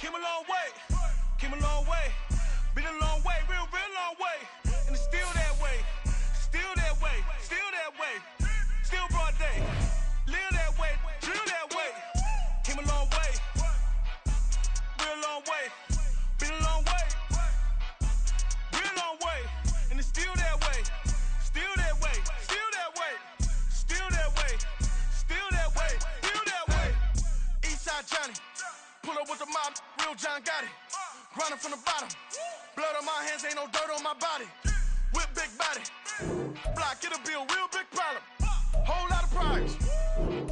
Came a long way, came a long way. Been a long way, real long way. And it's still that way, still that way, still that way. Still broad day, live that way, drill that way. Came a long way, real long way. Been a long way, real long way. And it's still that way, still that way, still that way. Still that way, still that way, still that way. Eastside Johnny, pull up with the mob, real John Gotti. Grinding from the bottom, blood on my hands, ain't no dirt on my body. Whip big body, block, get a bill, real big problem. Whole lot of prize,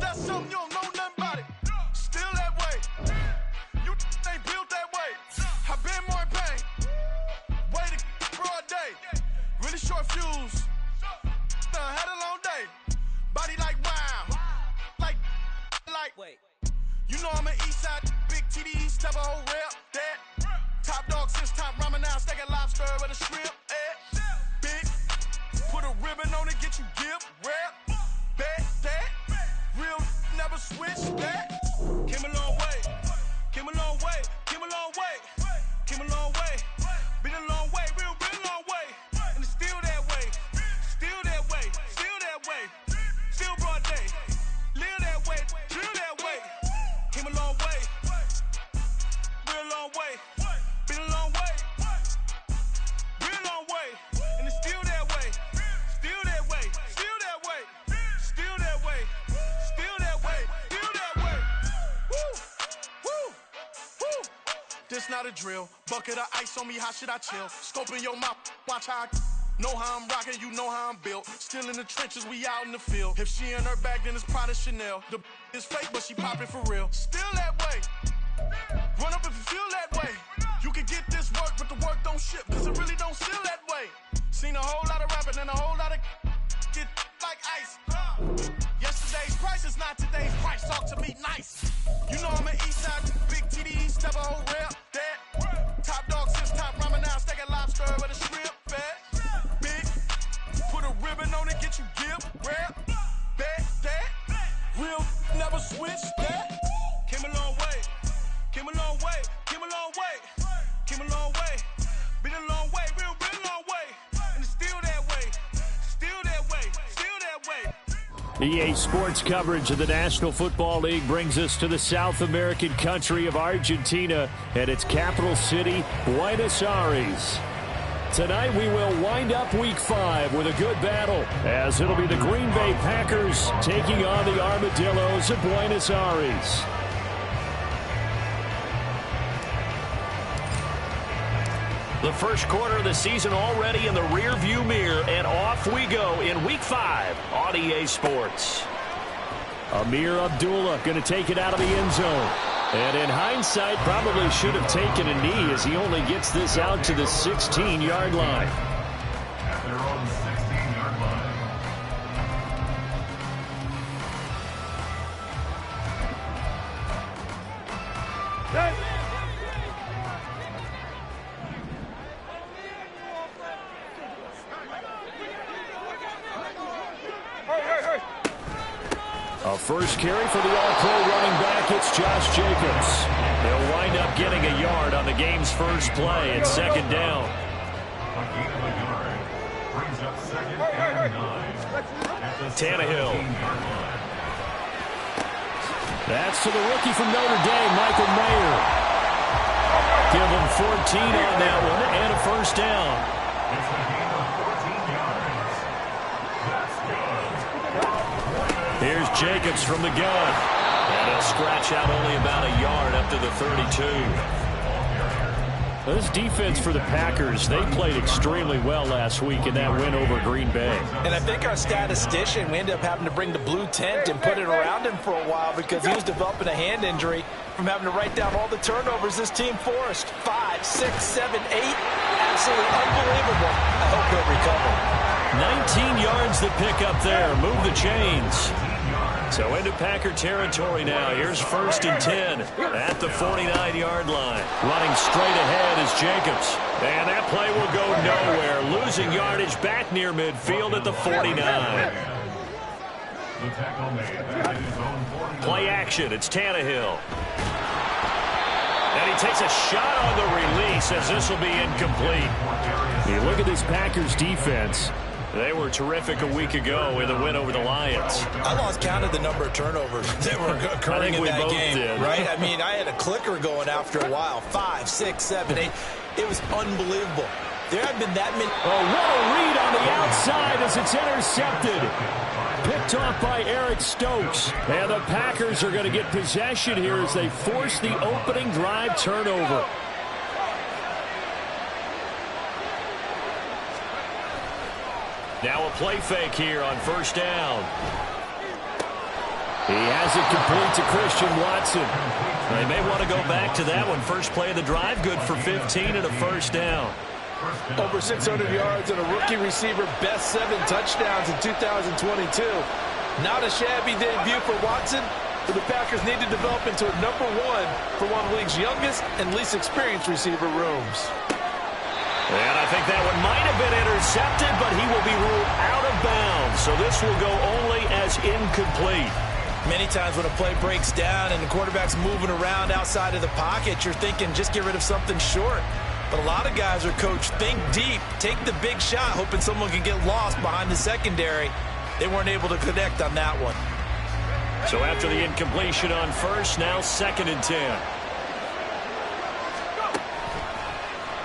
that's something you don't know nothing about it. Still that way, you ain't built that way. I been more in pain, way to broad day. Really short fuse, had a long day. Body like wow, like, wait. You know I'm an east side, big TDE, step a whole rep, that. Top dog since top ramen now, steak and lobster with a shrimp, big, put a ribbon on it, get you give, rep, bet, that. Real, never switch, that. Came a long way, came a long way, came a long way, came a long way. Been a long way, real long way. And it's still that way, still that way, still that way. Still broad day, live that way, drill that way. Came a long way, real long way. Been a long way, real long way. And it's still that way, still that way, still that way. Still that way, still that way, still that way. Woo, woo, woo. This not a drill, bucket of ice on me, how should I chill? Scoping your mouth, watch how I know how I'm rocking, you know how I'm built. Still in the trenches, we out in the field. If she in her bag, then it's Prada Chanel. The is fake, but she poppin' for real. Still that way. Run up if you feel that way. You can get this work, but the work don't ship, cause it really don't feel that way. Seen a whole lot of rapping and a whole lot of get like ice. Yesterday's price is not today's price. Talk to me nice. You know I'm an east side, big TDE, step a whole rep, that. Top dog since top ramen now, steak and lobster with a shrimp, fat. Big, put a ribbon on it, get you give, rep, bet, that. Real, never switch, that. Came a long way, came a long way, came a long way, came a long way. Been a long way, real long way. And it's still that way, still that way, still that way. EA Sports coverage of the National Football League brings us to the South American country of Argentina and its capital city, Buenos Aires. Tonight we will wind up Week 5 with a good battle, as it'll be the Green Bay Packers taking on the Armadillos of Buenos Aires. The first quarter of the season already in the rearview mirror, and off we go in Week 5 on EA Sports. Amir Abdullah going to take it out of the end zone. And in hindsight, probably should have taken a knee as he only gets this out to the 16-yard line. They're on the 16-yard line. A first carry for the All-Pro running back, it's Josh Jacobs. He'll wind up getting a yard on the game's first play. It's second down. A gain of a yard brings up second and 9 at the Tannehill. 17-yard line. That's to the rookie from Notre Dame, Michael Mayer. Give him 14 on that one and a first down. It's a gain of 14 yards. That's good. Here's Jacobs from the gun. And he'll scratch out only about a yard up to the 32. This defense for the Packers, they played extremely well last week in that win over Green Bay. And I think our statistician, we ended up having to bring the blue tent and put it around him for a while because he was developing a hand injury from having to write down all the turnovers this team forced. 5, 6, 7, 8. Absolutely unbelievable. I hope he'll recover. 19 yards to pick up there. Move the chains. So into Packer territory now. Here's 1st and 10 at the 49-yard line. Running straight ahead is Jacobs. And that play will go nowhere. Losing yardage back near midfield at the 49. Play action. It's Tannehill. And he takes a shot on the release as this will be incomplete. You look at this Packers defense. They were terrific a week ago in the win over the Lions. I lost count of the number of turnovers that were occurring in that game. Right? I mean, I had a clicker going after a while. 5, 6, 7, 8. It was unbelievable. There have been that many. Oh, what a read on the outside as it's intercepted. Picked off by Eric Stokes. And the Packers are going to get possession here as they force the opening drive turnover. Now a play fake here on first down. He has it complete to Christian Watson. They may want to go back to that one. First play of the drive, good for 15 and a first down. Over 600 yards and a rookie receiver, best 7 touchdowns in 2022. Not a shabby debut for Watson, but the Packers need to develop into a #1 for one of the league's youngest and least experienced receiver rooms. And I think that one might have been intercepted, but he will be ruled out of bounds. So this will go only as incomplete. Many times when a play breaks down and the quarterback's moving around outside of the pocket, you're thinking just get rid of something short. But a lot of guys are coached, think deep, take the big shot, hoping someone can get lost behind the secondary. They weren't able to connect on that one. So after the incompletion on first, now 2nd and 10.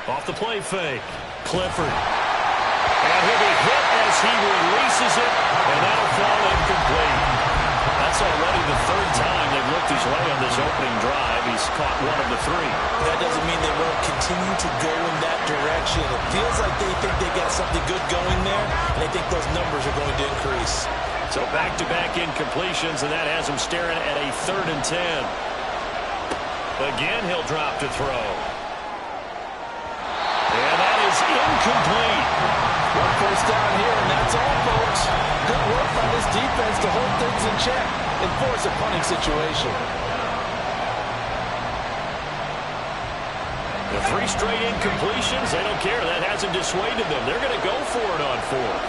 Off the play fake, Clifford. And he'll be hit as he releases it, and that'll fall incomplete. That's already the 3rd time they've looked his way on this opening drive. He's caught 1 of the 3. That doesn't mean they won't continue to go in that direction. It feels like they think they got something good going there, and they think those numbers are going to increase. So back-to-back incompletions, and that has him staring at a 3rd and 10. Again, he'll drop to throw. And that is incomplete. 1 first down here, and that's all, folks. Good work by this defense to hold things in check and force a punting situation. The 3 straight incompletions, they don't care. That hasn't dissuaded them. They're going to go for it on 4th.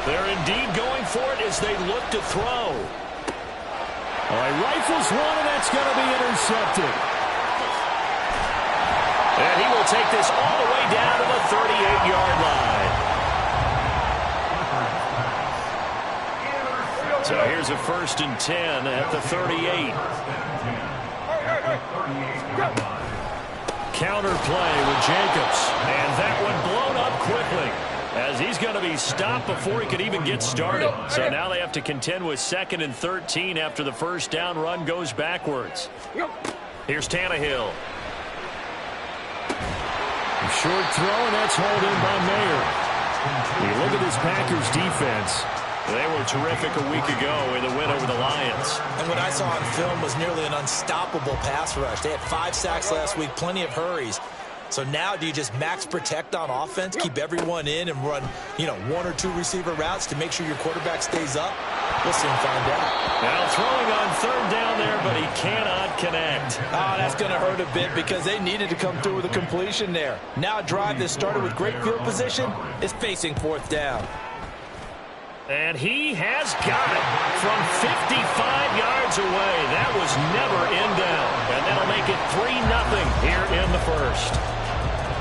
They're indeed going for it as they look to throw. All right, rifles one, and that's going to be intercepted. And he will take this all the way down to the 38-yard line. So here's a 1st and 10 at the 38. Counter play with Jacobs. And that one blown up quickly as he's going to be stopped before he could even get started. So now they have to contend with 2nd and 13 after the first down run goes backwards. Here's Tannehill. Short throw, and that's hauled in by Mayer. You look at this Packers defense. They were terrific a week ago in the win over the Lions. And what I saw on film was nearly an unstoppable pass rush. They had 5 sacks last week, plenty of hurries. So now do you just max protect on offense, keep everyone in, and run, 1 or 2 receiver routes to make sure your quarterback stays up? We'll soon find out. Now throwing on 3rd down there, but he cannot connect. Oh, that's going to hurt a bit because they needed to come through with a completion there. Now a drive that started with great field position is facing 4th down. And he has got it from 55 yards away. That was never in down. And that'll make it 3-0 here in the first.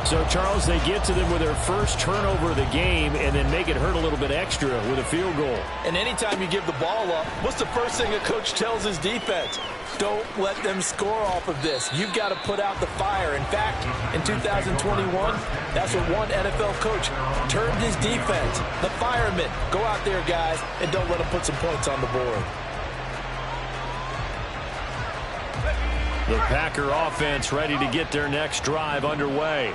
So, Charles, they get to them with their first turnover of the game and then make it hurt a little bit extra with a field goal. And anytime you give the ball up, what's the first thing a coach tells his defense? Don't let them score off of this. You've got to put out the fire. In fact, in 2021, that's what one NFL coach termed his defense. The firemen. Go out there, guys, and don't let them put some points on the board. The Packer offense ready to get their next drive underway.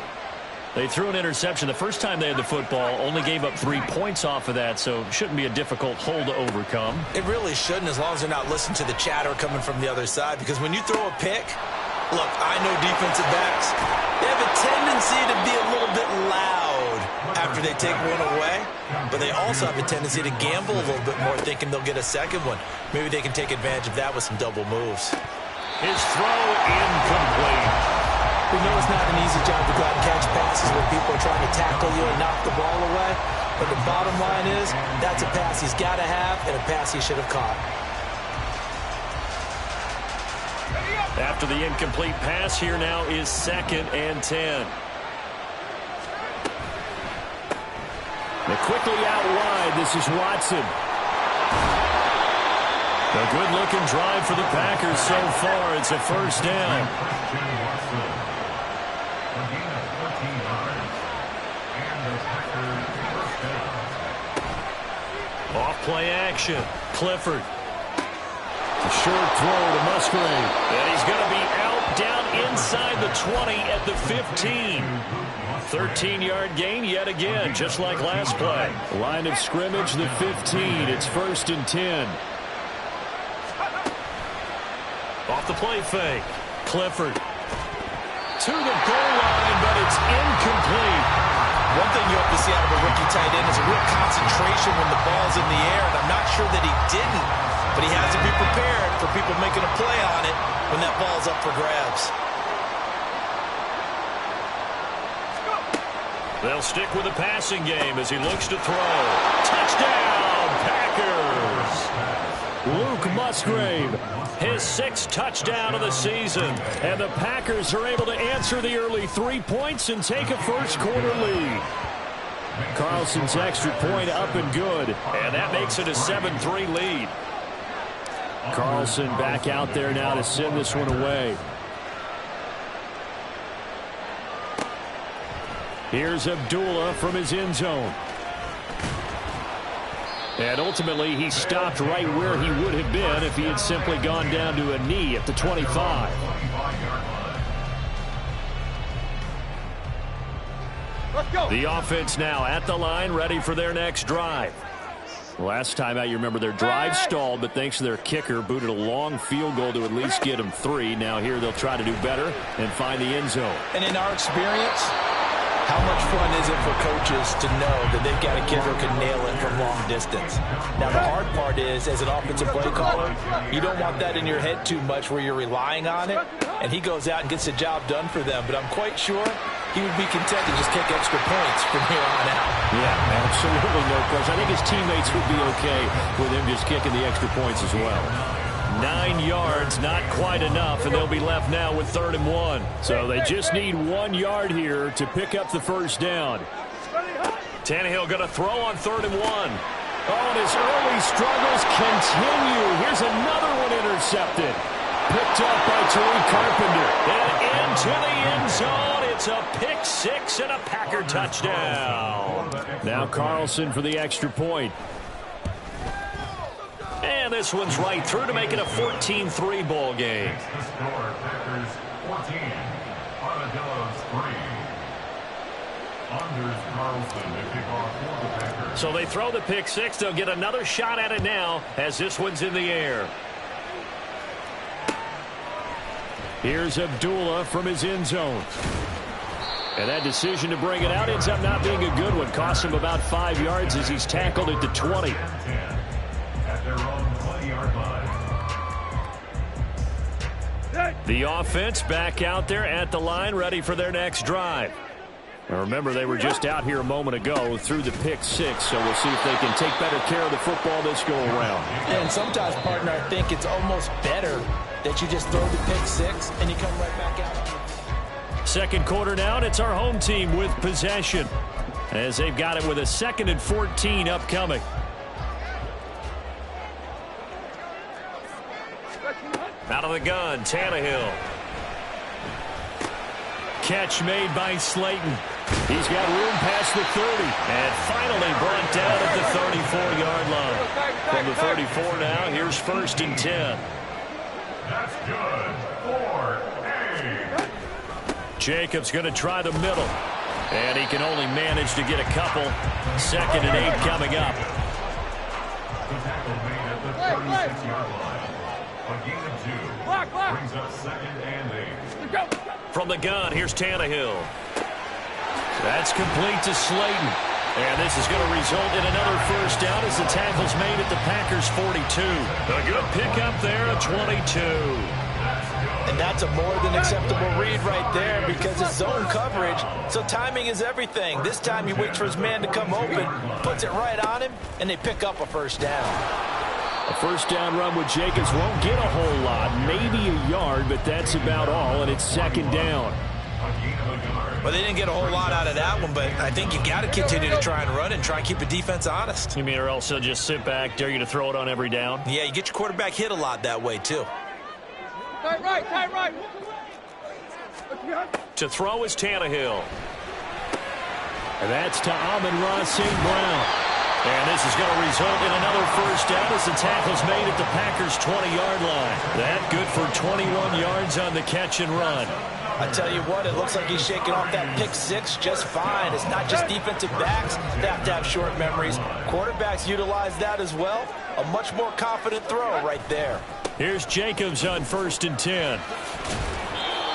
They threw an interception the first time they had the football, only gave up 3 points off of that, so it shouldn't be a difficult hole to overcome. It really shouldn't, as long as they're not listening to the chatter coming from the other side, because when you throw a pick, look, I know defensive backs, they have a tendency to be a little bit loud after they take one away, but they also have a tendency to gamble a little bit more, thinking they'll get a second one. Maybe they can take advantage of that with some double moves. His throw incomplete. We know it's not an easy job to go out and catch passes when people are trying to tackle you and knock the ball away. But the bottom line is, that's a pass he's got to have and a pass he should have caught. After the incomplete pass, here now is 2nd and 10. They're quickly out wide. This is Watson. A good-looking drive for the Packers so far. It's a first down. Off-play action. Clifford. A short throw to Musgrave. And he's going to be out down inside the 20 at the 15. 13-yard gain yet again, just like last play. Line of scrimmage, the 15. It's 1st and 10. Off the play fake. Clifford. To the goal line, but it's incomplete. One thing you have to see out of a rookie tight end is a real concentration when the ball's in the air, and I'm not sure that he didn't, but he has to be prepared for people making a play on it when that ball's up for grabs. They'll stick with the passing game as he looks to throw. Touchdown, Packers! Luke Musgrave, his 6th touchdown of the season. And the Packers are able to answer the early 3 points and take a first-quarter lead. Carlson's extra point up and good. And that makes it a 7-3 lead. Carlson back out there now to send this one away. Here's Abdullah from his end zone. And ultimately, he stopped right where he would have been if he had simply gone down to a knee at the 25. Let's go. The offense now at the line, ready for their next drive. Last time out, you remember their drive stalled, but thanks to their kicker, booted a long field goal to at least get them 3. Now here they'll try to do better and find the end zone. And in our experience, how much fun is it for coaches to know that they've got a kicker who can nail it from long distance? Now, the hard part is, as an offensive play caller, you don't want that in your head too much where you're relying on it, and he goes out and gets the job done for them. But I'm quite sure he would be content to just kick extra points from here on out. Yeah, absolutely no question. I think his teammates would be okay with him just kicking the extra points as well. 9 yards, not quite enough, and they'll be left now with 3rd and 1. So they just need 1 yard here to pick up the first down. Tannehill going to throw on 3rd and 1. Oh, and his early struggles continue. Here's another one intercepted. Picked up by Tariq Carpenter. And into the end zone. It's a pick 6 and a Packer touchdown. Now Carlson for the extra point. And this one's right through to make it a 14-3 ball game. The score, Packers 14, Armadillos 3. Anders Carlson to kick off for the Packers. So they throw the pick 6. They'll get another shot at it now as this one's in the air. Here's Abdullah from his end zone. And that decision to bring it out ends up not being a good one. Cost him about 5 yards as he's tackled at the 20. At their own 20-yard line. The offense back out there at the line, ready for their next drive. Now remember, they were just out here a moment ago through the pick 6, so we'll see if they can take better care of the football this go around. And sometimes, partner, I think it's almost better that you just throw the pick 6 and you come right back out. Second quarter now, and it's our home team with possession as they've got it with a 2nd and 14 upcoming. Out of the gun, Tannehill. Catch made by Slayton. He's got room past the 30. And finally brought down at the 34-yard line. From the 34 now, here's 1st and 10. That's good. 4-8. Jacobs going to try the middle. And he can only manage to get a couple. 2nd and 8 coming up. The tackle made at the 36-yard line. A gain of 2. Brings up 2nd and 8. From the gun, here's Tannehill. That's complete to Slayton. And this is going to result in another first down as the tackle's made at the Packers' 42. A good pickup there at 22. And that's a more than acceptable read right there because it's zone coverage, so timing is everything. This time he waits for his man to come open, puts it right on him, and they pick up a first down. A first down run with Jacobs won't get a whole lot, maybe a yard, but that's about all, and it's second down. Well, they didn't get a whole lot out of that one, but I think you got to continue to try and run and try and keep the defense honest. You mean or else they'll just sit back, dare you to throw it on every down? Yeah, you get your quarterback hit a lot that way, too. Tight right. To throw is Tannehill. And that's to Amon-Ra St. Brown. And this is going to result in another first down as the tackle's made at the Packers' 20-yard line. That good for 21 yards on the catch and run. I tell you what, it looks like he's shaking off that pick six just fine. It's not just defensive backs that have to have short memories. Quarterbacks utilize that as well. A much more confident throw right there. Here's Jacobs on 1st and 10.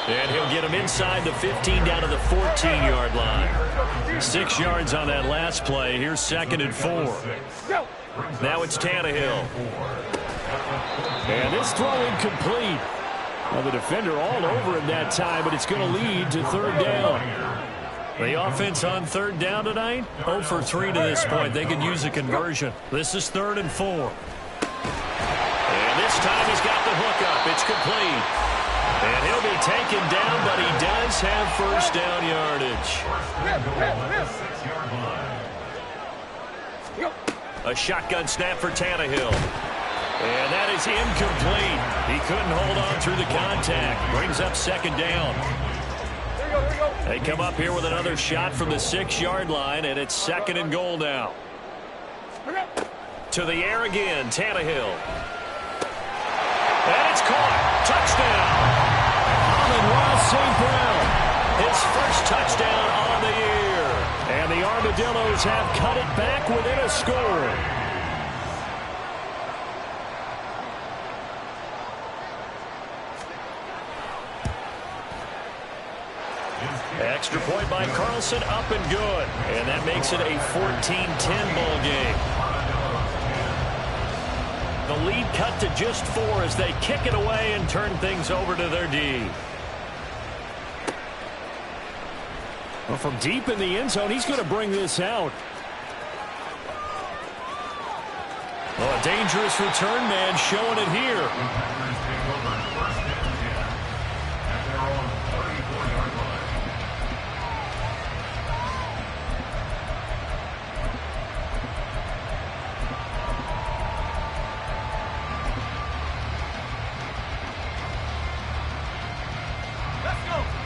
And he'll get him inside the 15 down to the 14-yard line. 6 yards on that last play. Here's 2nd and 4. Now it's Tannehill. And this throw incomplete. Well, the defender all over him that time, but it's going to lead to 3rd down. The offense on 3rd down tonight, 0 for 3 to this point. They could use a conversion. This is 3rd and 4. And this time he's got the hookup. It's complete. And he'll be taken down, but he does have first down yardage. A shotgun snap for Tannehill. And that is incomplete. He couldn't hold on through the contact. Brings up 2nd down. They come up here with another shot from the 6-yard line, and it's 2nd and goal now. To the air again, Tannehill. And it's caught. Touchdown. Amon-Ra St. Brown. His first touchdown on the year. And the Armadillos have cut it back within a score. Extra point by Carlson, up and good. And that makes it a 14-10 ball game. The lead cut to just 4 as they kick it away and turn things over to their D. Well, from deep in the end zone, he's going to bring this out. Well, a dangerous return man showing it here.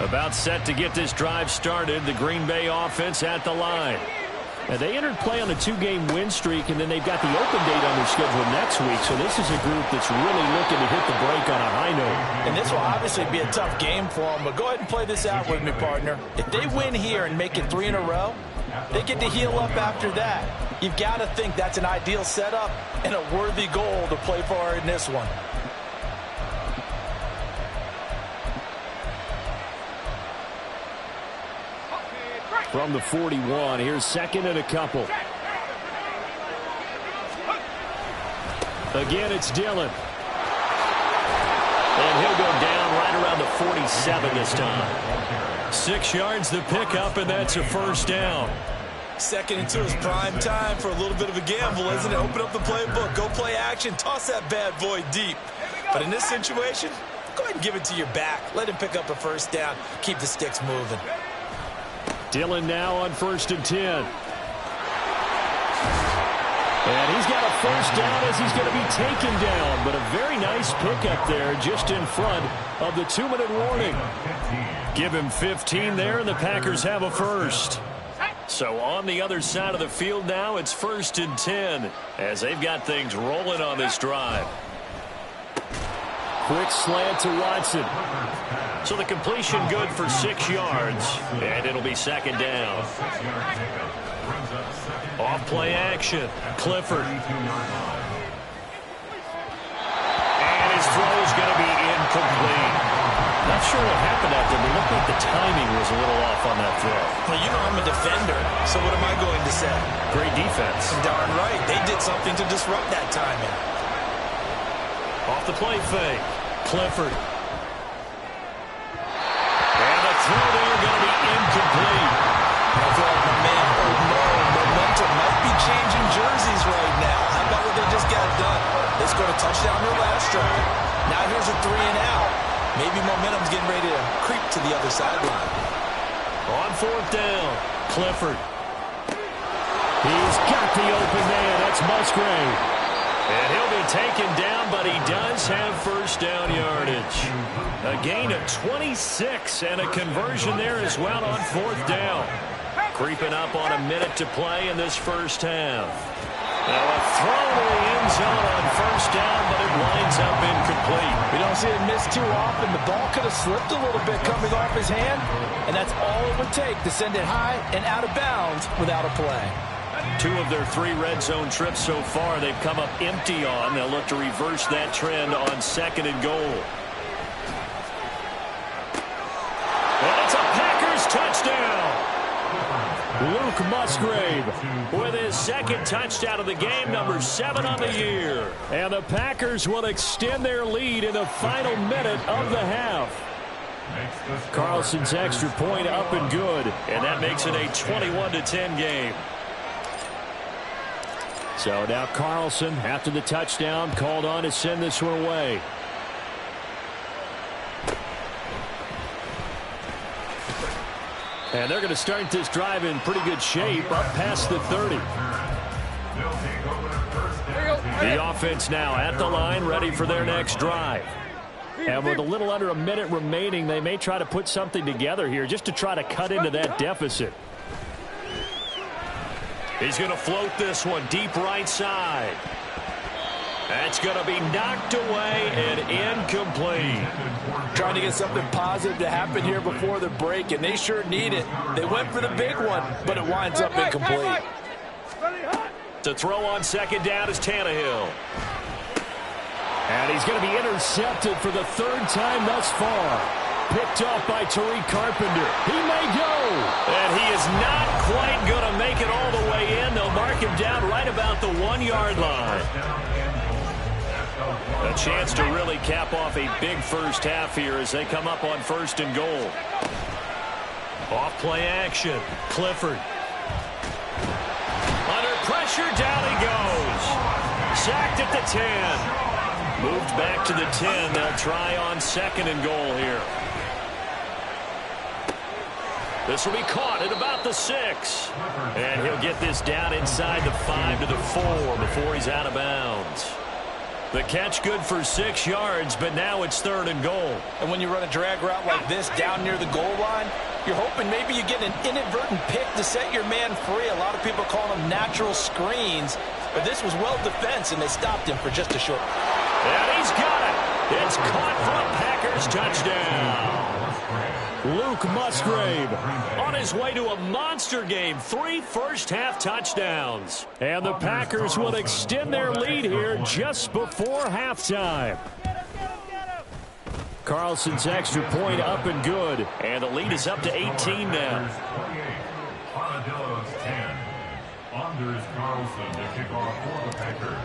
About set to get this drive started. The Green Bay offense at the line. And they entered play on a 2-game win streak, and then they've got the open date on their schedule next week. So this is a group that's really looking to hit the break on a high note. And this will obviously be a tough game for them, but go ahead and play this out with me, partner. If they win here and make it 3 in a row, they get to heal up after that. You've got to think that's an ideal setup and a worthy goal to play for in this one. From the 41, here's 2nd and a couple. Again, it's Dillon. And he'll go down right around the 47 this time. 6 yards the pickup, and that's a first down. 2nd and 2 is prime time for a little bit of a gamble, isn't it? Open up the playbook, go play action, toss that bad boy deep. But in this situation, go ahead and give it to your back. Let him pick up a first down. Keep the sticks moving. Dillon now on 1st and 10. And he's got a first down as he's going to be taken down. But a very nice pickup there just in front of the 2-minute warning. Give him 15 there, and the Packers have a first. So on the other side of the field now, it's 1st and 10 as they've got things rolling on this drive. Quick slant to Watson. So the completion good for 6 yards, and it'll be 2nd down. Off play action, Clifford. And his throw is going to be incomplete. Not sure what happened out there, but it looked like the timing was a little off on that throw. Well, you know I'm a defender, so what am I going to say? Great defense. Darn right. They did something to disrupt that timing. Off the play fake, Clifford. And the throw there going to be incomplete. I feel like my man momentum might be changing jerseys right now. How about what they just got done? They scored touchdown their last drive. Now here's a 3 and out. Maybe momentum's getting ready to creep to the other sideline. On 4th down, Clifford. He's got the open man. That's Musgrave. And he'll be taken down, but he does have first down yardage. A gain of 26 and a conversion there as well on 4th down. Creeping up on a minute to play in this first half. Now a throw to the end zone on first down, but it winds up incomplete. We don't see it miss too often. The ball could have slipped a little bit coming off his hand, and that's all it would take to send it high and out of bounds without a play. 2 of their 3 red zone trips so far they've come up empty on. They'll look to reverse that trend on 2nd and goal. And it's a Packers touchdown. Luke Musgrave with his 2nd touchdown of the game, number 7 on the year. And the Packers will extend their lead in the final minute of the half. Carlson's extra point up and good, and that makes it a 21-10 game. So now Carlson, after the touchdown, called on to send this one away. And they're going to start this drive in pretty good shape, up past the 30. The offense now at the line, ready for their next drive. And with a little under a minute remaining, they may try to put something together here just to try to cut into that deficit. He's going to float this one deep right side. That's going to be knocked away and incomplete. Trying to get something positive to happen here before the break, and they sure need it. They went for the big one, but it winds up incomplete. To throw on 2nd down is Tannehill. And he's going to be intercepted for the 3rd time thus far. Picked off by Tariq Carpenter. He may go. And he is not quite going to make it all the way in. They'll mark him down right about the 1-yard line. A chance to really cap off a big first half here as they come up on 1st and goal. Off play action. Clifford. Under pressure, down he goes. Sacked at the 10. Moved back to the 10. They'll try on 2nd and goal here. This will be caught at about the 6. And he'll get this down inside the 5 to the 4 before he's out of bounds. The catch good for 6 yards, but now it's 3rd and goal. And when you run a drag route like this down near the goal line, you're hoping maybe you get an inadvertent pick to set your man free. A lot of people call them natural screens, but this was well defense, and they stopped him for just a short. And he's got it. It's caught for a Packers touchdown. Luke Musgrave on his way to a monster game. 3 first-half touchdowns. And the Packers will extend their lead here just before halftime. Carlson's extra point up and good. And the lead is up to 18 now. Armadillos 10. Anders Carlson to kick off for the Packers.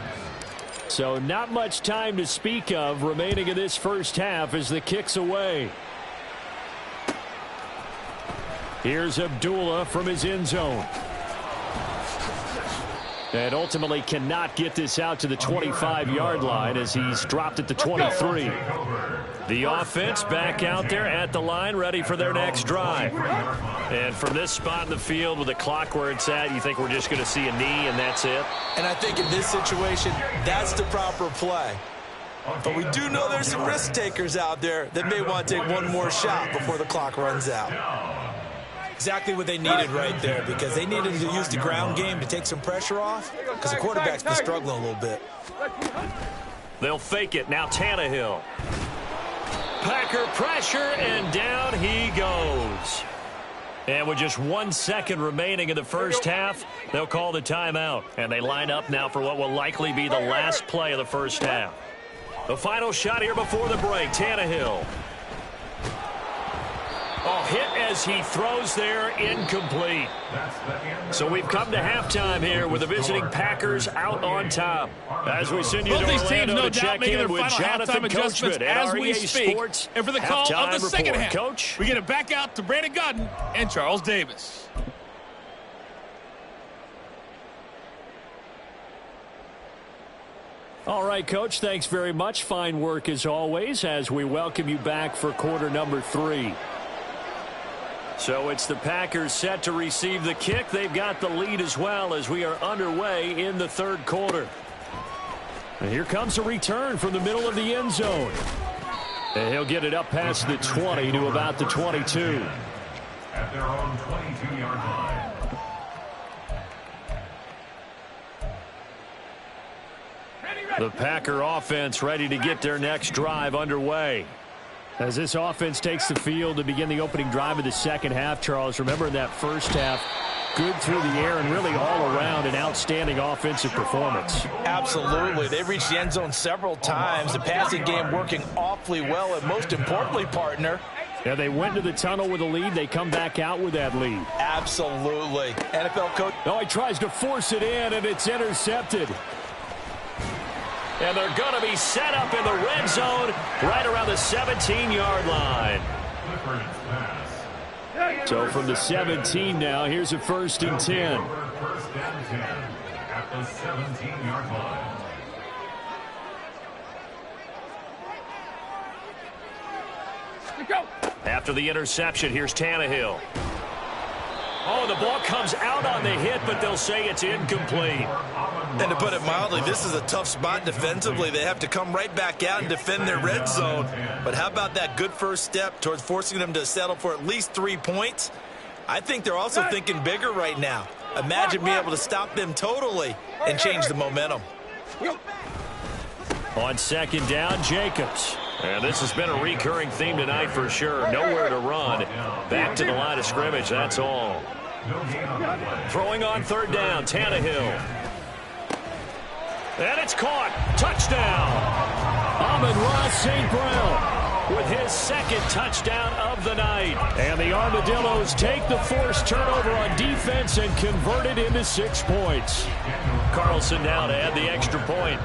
So not much time to speak of remaining in this first half as the kick's away. Here's Abdullah from his end zone. And ultimately cannot get this out to the 25-yard line as he's dropped at the 23. The offense back out there at the line, ready for their next drive. And from this spot in the field with the clock where it's at, you think we're just going to see a knee and that's it? And I think in this situation, that's the proper play. But we do know there's some risk takers out there that may want to take one more shot before the clock runs out. Exactly what they needed right there, because they needed to use the ground game to take some pressure off, because the quarterback's been struggling a little bit. They'll fake it. Now Tannehill. Packer pressure, and down he goes. And with just 1 second remaining in the first half, they'll call the timeout. And they line up now for what will likely be the last play of the first half. The final shot here before the break, Tannehill. Oh, hit as he throws there, incomplete. So we've come to halftime here with the visiting Packers out on top. As we send you to Orlando to check in with Jonathan Coachman at REA Sports. And for the call of the second half, Coach, we get it back out to Brandon Godden and Charles Davis. All right, Coach, thanks very much. Fine work as always as we welcome you back for quarter number 3. So it's the Packers set to receive the kick. They've got the lead as well as we are underway in the third quarter. And here comes a return from the middle of the end zone. And he'll get it up past the 20 to about the 22. At their own 22-yard line. The Packer offense ready to get their next drive underway. As this offense takes the field to begin the opening drive of the second half, Charles, remember in that first half, good through the air and really all around an outstanding offensive performance. Absolutely. They reached the end zone several times. The passing game working awfully well, and most importantly, partner, yeah, they went to the tunnel with a lead. They come back out with that lead. Absolutely. NFL coach. No, he tries to force it in, and it's intercepted. And they're going to be set up in the red zone right around the 17-yard line. So from the 17 now, here's a 1st and 10. First and 10 at the 17-yard line. After the interception, here's Tannehill. Oh, the ball comes out on the hit, but they'll say it's incomplete. And to put it mildly, this is a tough spot defensively. They have to come right back out and defend their red zone. But how about that good first step towards forcing them to settle for at least 3 points? I think they're also thinking bigger right now. Imagine being able to stop them totally and change the momentum. On second down, Jacobs. And this has been a recurring theme tonight for sure. Nowhere to run. Back to the line of scrimmage, that's all. Throwing on third down, Tannehill. And it's caught. Touchdown. Amon-Ra St. Brown with his second touchdown of the night. And the Armadillos take the forced turnover on defense and convert it into 6 points. Carlson now to add the extra point.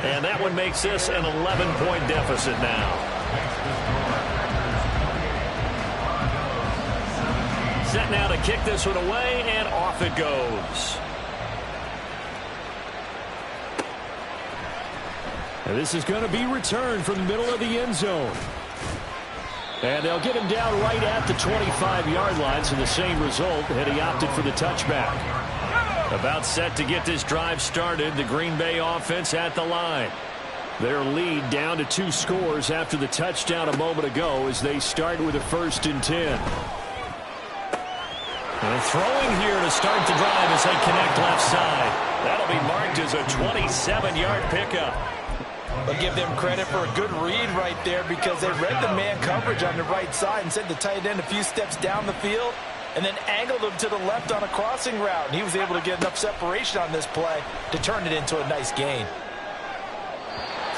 And that one makes this an 11-point deficit now. Set now to kick this one away, and off it goes. And this is going to be returned from the middle of the end zone. And they'll get him down right at the 25-yard line, so the same result, had he opted for the touchback. About set to get this drive started, the Green Bay offense at the line. Their lead down to 2 scores after the touchdown a moment ago as they start with a 1st and 10. And throwing here to start the drive as they connect left side. That'll be marked as a 27-yard pickup. I'll give them credit for a good read right there because they read the man coverage on the right side and sent the tight end a few steps down the field and then angled him to the left on a crossing route. And he was able to get enough separation on this play to turn it into a nice gain.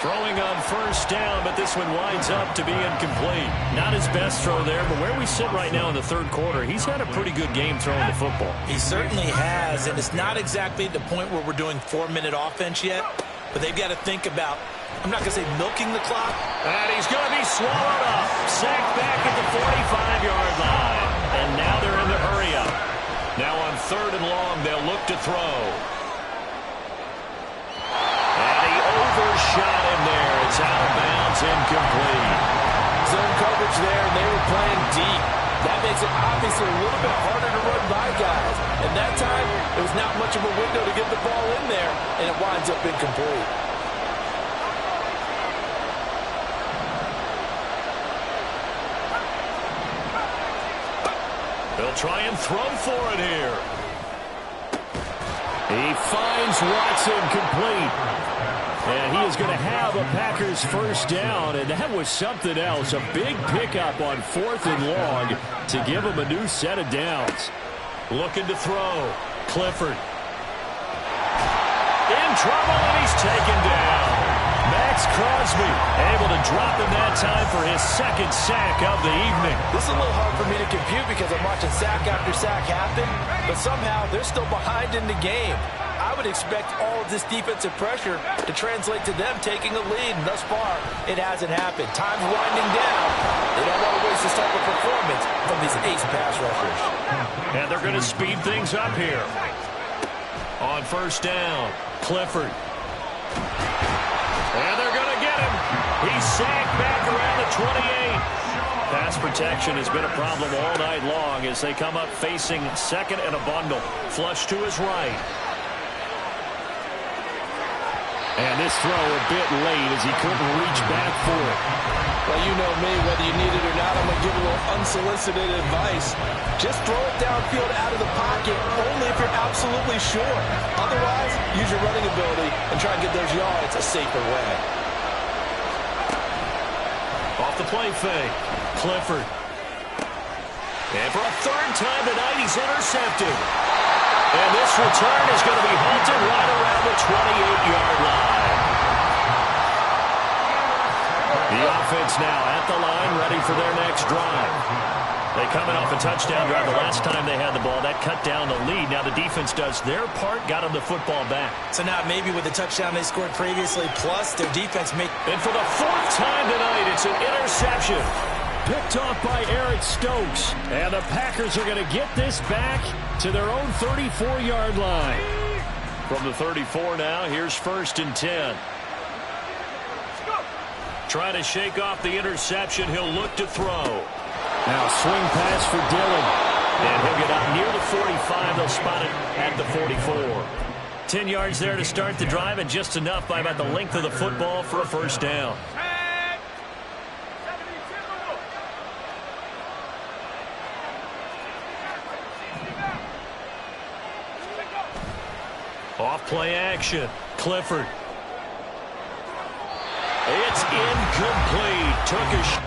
Throwing on first down, but this one winds up to be incomplete. Not his best throw there, but where we sit right now in the third quarter, he's had a pretty good game throwing the football. He certainly has, and it's not exactly at the point where we're doing 4-minute offense yet, but they've got to think about, I'm not going to say milking the clock. And he's going to be swallowed up. Sacked back at the 45-yard line. And now they're in the hurry-up. Now on third and long, they'll look to throw. And he overshot him there. It's out of bounds, incomplete. Zone coverage there, and they were playing deep. That makes it obviously a little bit harder to run by guys. And that time, it was not much of a window to get the ball in there, and it winds up incomplete. They'll try and throw for it here. He finds Watson complete. And he is going to have a Packers first down, and that was something else. A big pickup on 4th and long to give him a new set of downs. Looking to throw. Clifford. In trouble, and he's taken down. Max Crosby able to drop him that time for his second sack of the evening. This is a little hard for me to compute because I'm watching sack after sack happen, but somehow they're still behind in the game. I would expect all of this defensive pressure to translate to them taking a lead, and thus far, it hasn't happened. Time's winding down. They don't want to waste this type of performance from these ace pass rushers. And they're going to speed things up here. On first down, Clifford. And they're going to get him. He's sacked back around the 28. Pass protection has been a problem all night long as they come up facing second and a bundle. Flush to his right. And this throw a bit late as he couldn't reach back for it. Well, you know me, whether you need it or not, I'm going to give a little unsolicited advice. Just throw it downfield out of the pocket, only if you're absolutely sure. Otherwise, use your running ability and try and get those yards a safer way. Off the play fake, Clifford. And for a third time tonight, he's intercepted. And this return is going to be halted right around the 28-yard line. The offense now at the line, ready for their next drive. They coming off a touchdown drive the last time they had the ball. That cut down the lead. Now the defense does their part, got them the football back. So now maybe with the touchdown they scored previously, plus their defense make... And for the fourth time tonight, it's an interception. Picked off by Eric Stokes. And the Packers are going to get this back to their own 34-yard line. From the 34 now, here's 1st and 10. Trying to shake off the interception. He'll look to throw. Now swing pass for Dillon. And he'll get out near the 45. They'll spot it at the 44. 10 yards there to start the drive, and just enough by about the length of the football for a first down. Off play action. Clifford. It's incomplete. Took a shot.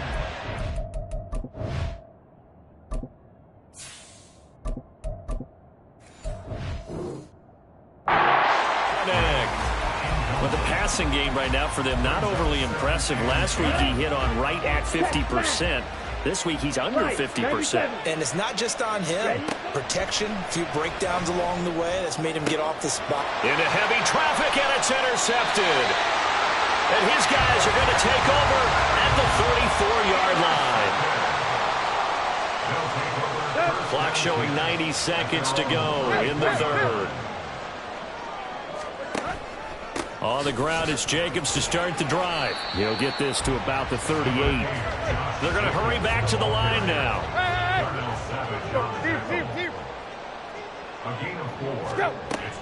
But the passing game right now for them, not overly impressive. Last week he hit on right at 50%. This week he's under 50%. And it's not just on him. Protection, a few breakdowns along the way that's made him get off the spot. Into heavy traffic, and it's intercepted. And his guys are going to take over at the 34-yard line. Clock showing 90 seconds to go in the third. On the ground, it's Jacobs to start the drive. He'll get this to about the 38. They're going to hurry back to the line now.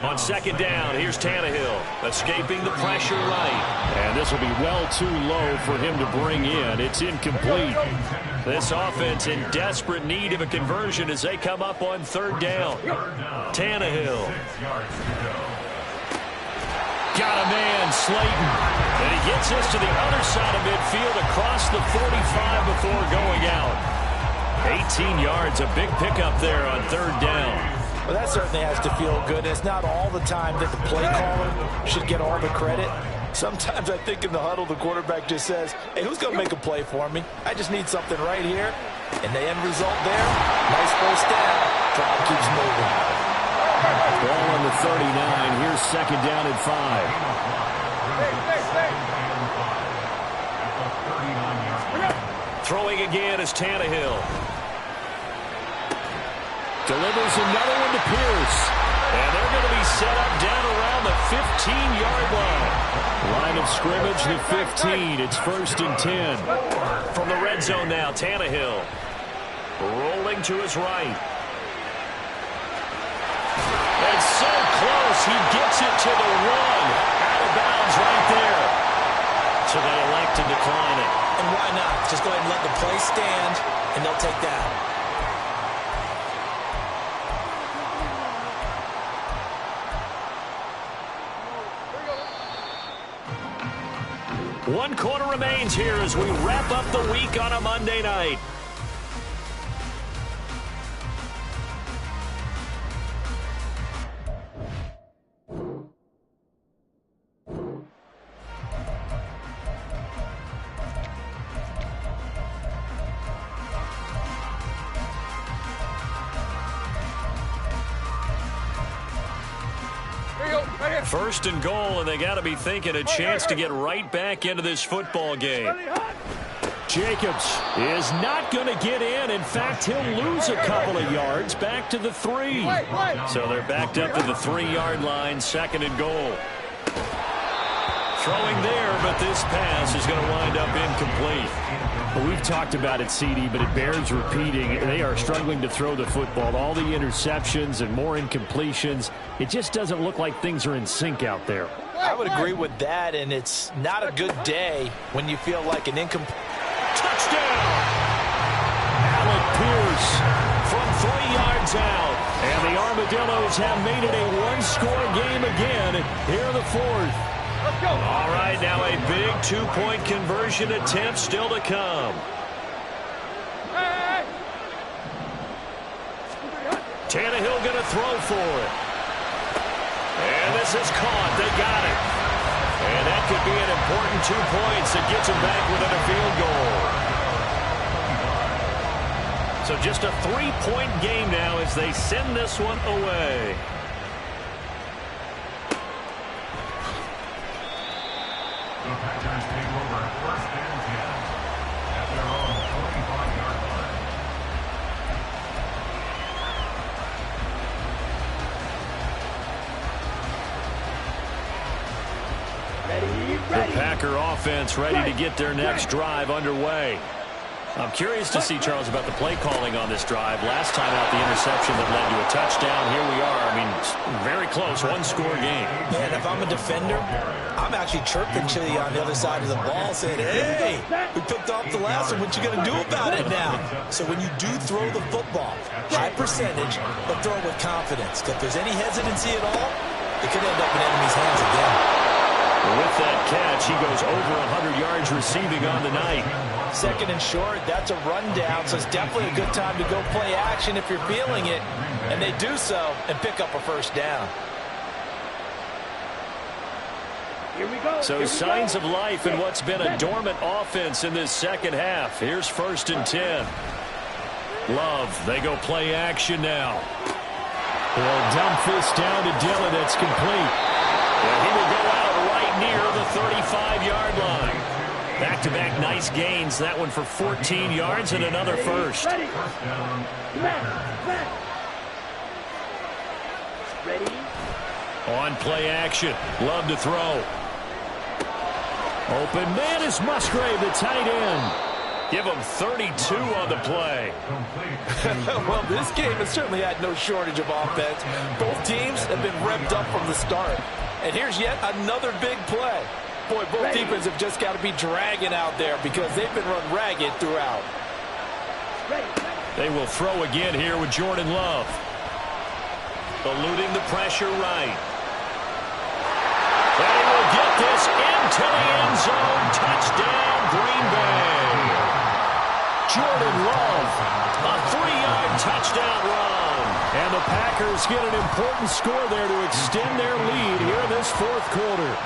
On second down, here's Tannehill, escaping the pressure right. And this will be well too low for him to bring in. It's incomplete. This offense in desperate need of a conversion as they come up on third down. Tannehill. Got a man, Slayton. And he gets this to the other side of midfield across the 45 before going out. 18 yards, a big pickup there on third down. Well, that certainly has to feel good. It's not all the time that the play caller should get all the credit. Sometimes I think in the huddle, the quarterback just says, hey, who's going to make a play for me? I just need something right here. And the end result there, nice first down. Drive keeps moving. Ball on the 39. Here's second down and 5. Throwing again is Tannehill. Delivers another one to Pierce. And they're going to be set up down around the 15-yard line. Line of scrimmage, the 15. It's 1st and 10. From the red zone now, Tannehill. Rolling to his right. And so close, he gets it to the 1. Out of bounds right there. So they elect to decline it. And why not? Just go ahead and let the play stand, and they'll take that. One quarter remains here as we wrap up the week on a Monday night. First and goal, and they got to be thinking a chance to get right back into this football game. Jacobs is not going to get in. In fact, he'll lose a couple of yards back to the 3. So they're backed up to the 3-yard line, second and goal. Throwing there, but this pass is going to wind up incomplete. Well, we've talked about it, CD, but it bears repeating. They are struggling to throw the football. All the interceptions and more incompletions. It just doesn't look like things are in sync out there. I would agree with that, and it's not a good day when you feel like an incomplete. Touchdown! Alec Pierce from 3 yards out. And the Armadillos have made it a one-score game again here in the 4th. All right, now a big 2-point conversion attempt still to come. Tannehill going to throw for it. And this is caught. They got it. And that could be an important 2 points that gets them back within a field goal. So just a 3-point game now as they send this one away. The Packers take over first and 10 at their own 45-yard line. The Packer offense ready to get their next drive underway. I'm curious to see, Charles, about the play calling on this drive. Last time out, the interception that led to a touchdown. Here we are. I mean, very close, one-score game. Man, if I'm a defender, I'm actually chirping to you on the other side of the ball, saying, hey, we picked off the last one. What you going to do about it now? So when you do throw the football, high percentage, but throw it with confidence. If there's any hesitancy at all, it could end up in enemy's hands again. With that catch, he goes over 100 yards receiving on the night. Second and short, that's a rundown, so it's definitely a good time to go play action if you're feeling it. And they do so and pick up a first down. Here we go. So signs of life in what's been a dormant offense in this second half. Here's first and 10. Love, they go play action now. They'll dump this down to Dillon. It's complete. And he will go out right near the 35-yard line. Back-to-back nice gains. That one for 14 yards and another first. Ready. On play action. Love to throw. Open man is Musgrave, the tight end. Give him 32 on the play. Well, this game has certainly had no shortage of offense. Both teams have been revved up from the start. And here's yet another big play. Boy, both defenses have just got to be dragging out there because they've been run ragged throughout. They will throw again here with Jordan Love. Eluding the pressure right. They will get this into the end zone. Touchdown, Green Bay. Jordan Love, a 3-yard touchdown run. And the Packers get an important score there to extend their lead here in this fourth quarter.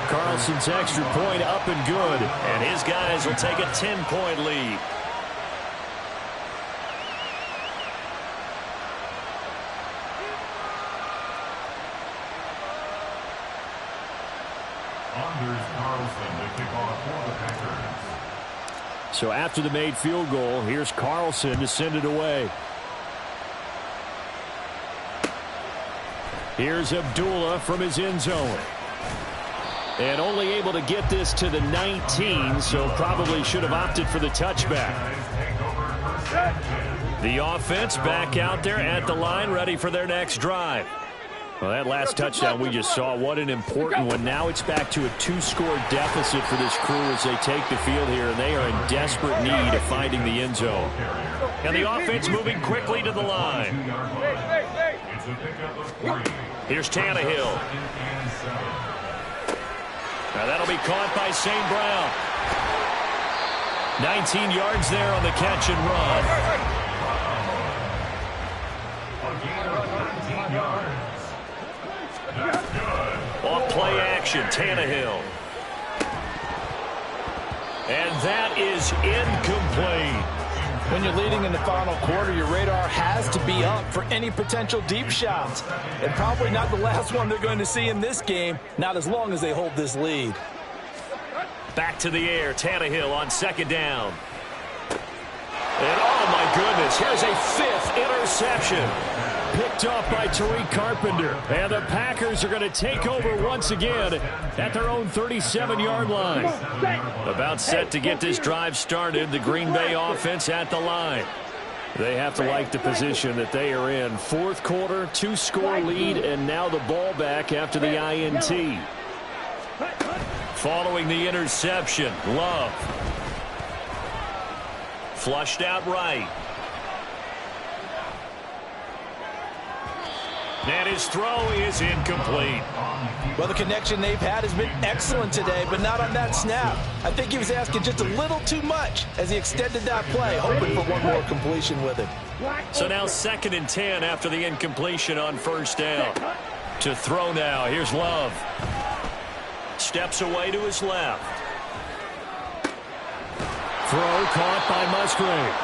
Carlson's extra point up and good. And his guys will take a 10-point lead. So after the made field goal, here's Carlson to send it away. Here's Abdullah from his end zone. And only able to get this to the 19, so probably should have opted for the touchback. The offense back out there at the line, ready for their next drive. Well, that last touchdown we just saw, what an important one. Now it's back to a 2-score deficit for this crew as they take the field here, and they are in desperate need of finding the end zone. And the offense moving quickly to the line. Here's Tannehill. Now that'll be caught by St. Brown. 19 yards there on the catch and run. Off play action, Tannehill. And that is incomplete. When you're leading in the final quarter, your radar has to be up for any potential deep shots. And probably not the last one they're going to see in this game, not as long as they hold this lead. Back to the air, Tannehill on second down. And oh my goodness, here's a 5th interception. Picked off by Tariq Carpenter. And the Packers are going to take over once again at their own 37-yard line. About set to get this drive started, the Green Bay offense at the line. They have to like the position that they are in. 4th quarter, 2-score lead, and now the ball back after the INT. Following the interception, Love. Flushed out right. And his throw is incomplete. Well, the connection they've had has been excellent today, but not on that snap. I think he was asking just a little too much as he extended that play, hoping for one more completion with it. So now 2nd and 10 after the incompletion on 1st down. To throw now, here's Love. Steps away to his left. Throw caught by Musgrave.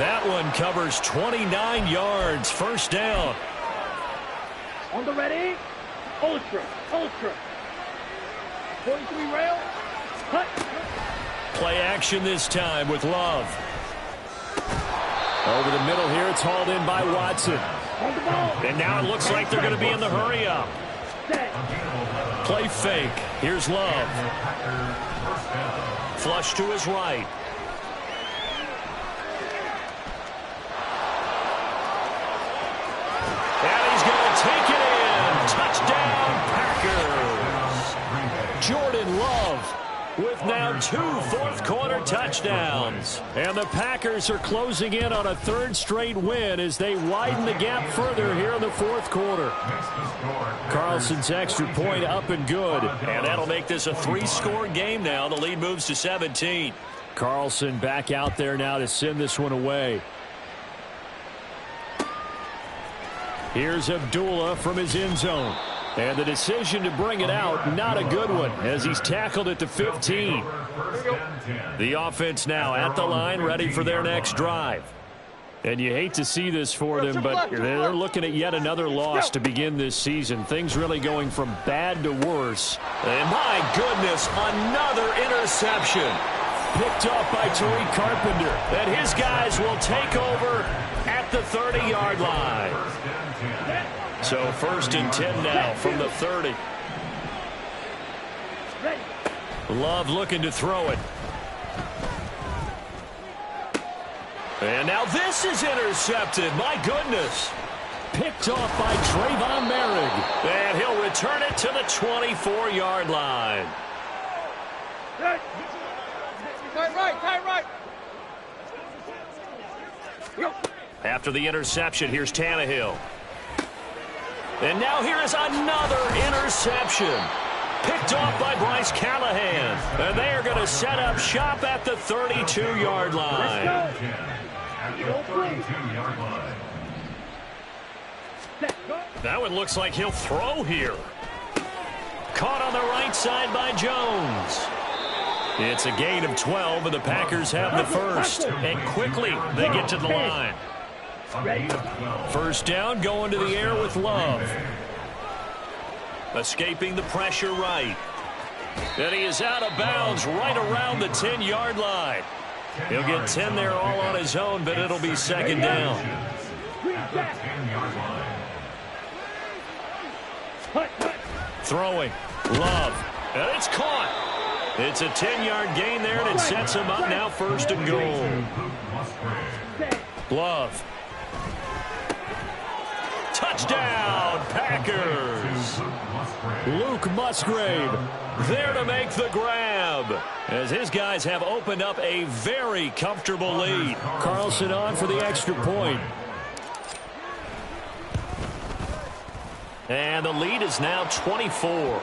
That one covers 29 yards, 1st down. On the ready, ultra. 43 rail, cut. Play action this time with Love. Over the middle here, it's hauled in by Watson. On the ball. And now it looks like they're going to be in the hurry up. Play fake. Here's Love. Flush to his right. And he's going to take it in. Touchdown, Packers. Jordan Love with now 2 fourth-quarter touchdowns. And the Packers are closing in on a 3rd straight win as they widen the gap further here in the 4th quarter. Carlson's extra point up and good. And that'll make this a 3-score game now. The lead moves to 17. Carlson back out there now to send this one away. Here's Abdullah from his end zone. And the decision to bring it out, not a good one, as he's tackled at the 15. The offense now at the line, ready for their next drive. And you hate to see this for them, but they're looking at yet another loss to begin this season. Things really going from bad to worse. And my goodness, another interception. Picked off by Tariq Carpenter. And his guys will take over at the 30-yard line. So 1st and 10 now from the 30. Love looking to throw it. And now this is intercepted. My goodness. Picked off by Trayvon Merrick. And he'll return it to the 24-yard line. Tight right. After the interception, here's Tannehill. And now here is another interception. Picked off by Bryce Callahan. And they are going to set up shop at the 32-yard line. That one looks like he'll throw here. Caught on the right side by Jones. It's a gain of 12, and the Packers have the first. And quickly, they get to the line. 1st down, going to the air with Love. Escaping the pressure right. And he is out of bounds right around the 10-yard line. He'll get 10 there all on his own, but it'll be 2nd down. Throwing. Love. And it's caught. It's a 10-yard gain there, and it sets him up now 1st and goal. Love. Touchdown, Packers. Luke Musgrave there to make the grab as his guys have opened up a very comfortable lead. Carlson on for the extra point. And the lead is now 24.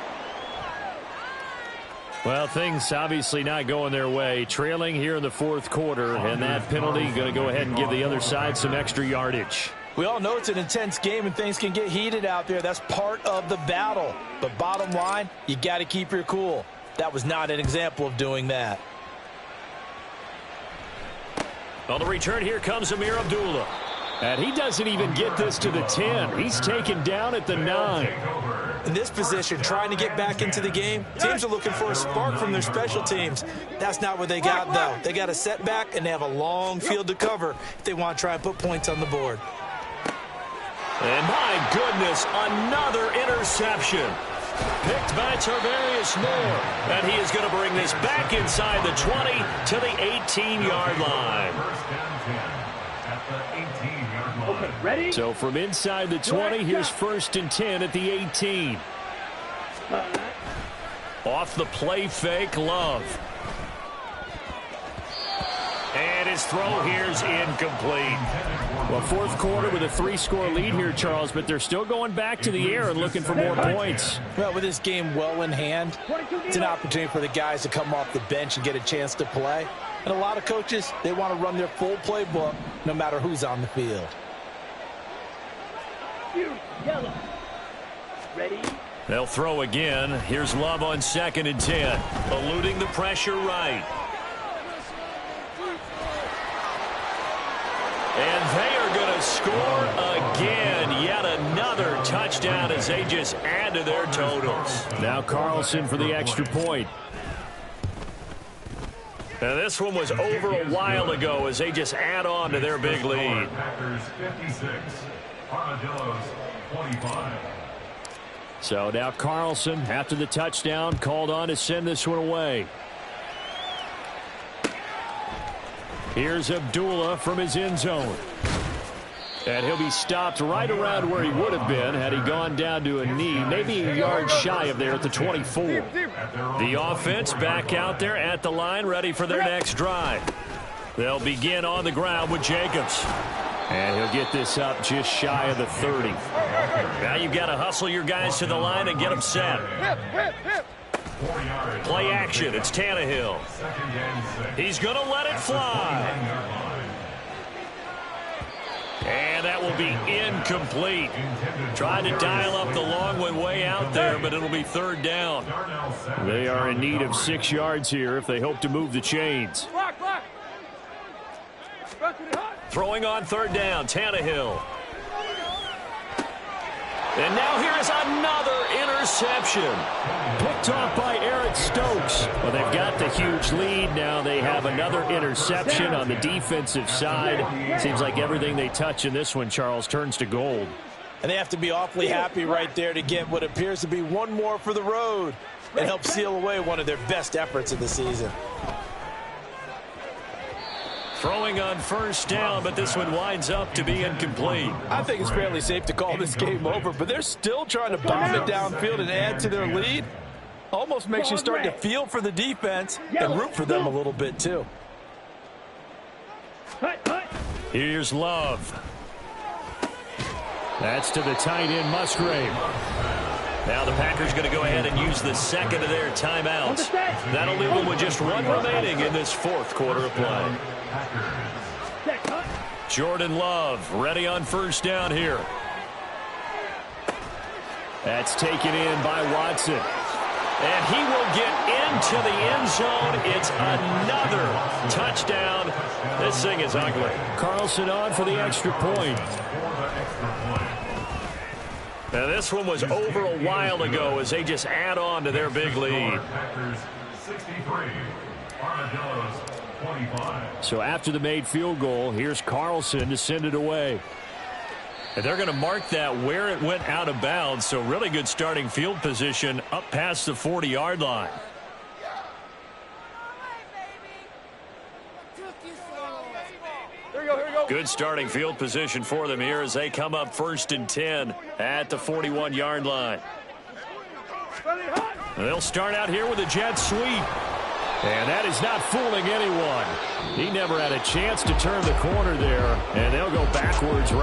Well, things obviously not going their way. Trailing here in the 4th quarter, and that penalty going to go ahead and give the other side some extra yardage. We all know it's an intense game and things can get heated out there. That's part of the battle. But bottom line, you got to keep your cool. That was not an example of doing that. On the return, here comes Amir Abdullah. And he doesn't even get this to the 10. He's taken down at the 9. In this position, trying to get back into the game, teams are looking for a spark from their special teams. That's not what they got, though. They got a setback, and they have a long field to cover if they want to try and put points on the board. And my goodness, another interception. Picked by Tarvarius Moore. And he is going to bring this back inside the 20 to the 18-yard line. Okay, ready? So from inside the 20, here's 1st and 10 at the 18. Off the play fake, Love. And his throw here's incomplete. Well, 4th quarter with a 3-score lead here, Charles, but they're still going back to the air and looking for more points. Well, with this game well in hand, it's an opportunity for the guys to come off the bench and get a chance to play. And a lot of coaches, they want to run their full playbook no matter who's on the field. Yellow. Ready? They'll throw again. Here's Love on 2nd and 10. Eluding the pressure right. And they are going to score again. Yet another touchdown as they just add to their totals. Now Carlson for the extra point. And this one was over a while ago as they just add on to their big lead. Packers 56, Armadillos 25. So now Carlson, after the touchdown, called on to send this one away. Here's Abdullah from his end zone. And he'll be stopped right around where he would have been had he gone down to a knee, maybe a yard shy of there at the 24. The offense back out there at the line, ready for their next drive. They'll begin on the ground with Jacobs. And he'll get this up just shy of the 30. Now you've got to hustle your guys to the line and get them set. Play action. It's Tannehill. He's going to let it fly. And that will be incomplete. Trying to dial up the long one way out there, but it'll be 3rd down. They are in need of 6 yards here if they hope to move the chains. Throwing on 3rd down, Tannehill. And now here is another interception. Picked off by Eric Stokes. Well, they've got the huge lead. Now they have another interception on the defensive side. Seems like everything they touch in this one, Charles, turns to gold. And they have to be awfully happy right there to get what appears to be one more for the road and help seal away one of their best efforts of the season. Throwing on 1st down, but this one winds up to be incomplete. I think it's fairly safe to call this game over, but they're still trying to bomb it downfield and add to their lead. Almost makes you start to feel for the defense and root for them a little bit, too. Here's Love. That's to the tight end, Musgrave. Now the Packers going to go ahead and use the 2nd of their timeouts. That'll leave them with just 1 remaining in this 4th quarter of play. Jordan Love ready on 1st down here. That's taken in by Watson. And he will get into the end zone. It's another touchdown. This thing is ugly. Carlson on for the extra point. Now this one was over a while ago as they just add on to their big lead. Packers 63, Armadillos 25. So after the made field goal, here's Carlson to send it away. And they're going to mark that where it went out of bounds. So really good starting field position up past the 40-yard line. Good starting field position for them here as they come up 1st and 10 at the 41-yard line. They'll start out here with a jet sweep. And that is not fooling anyone. He never had a chance to turn the corner there. And they'll go backwards right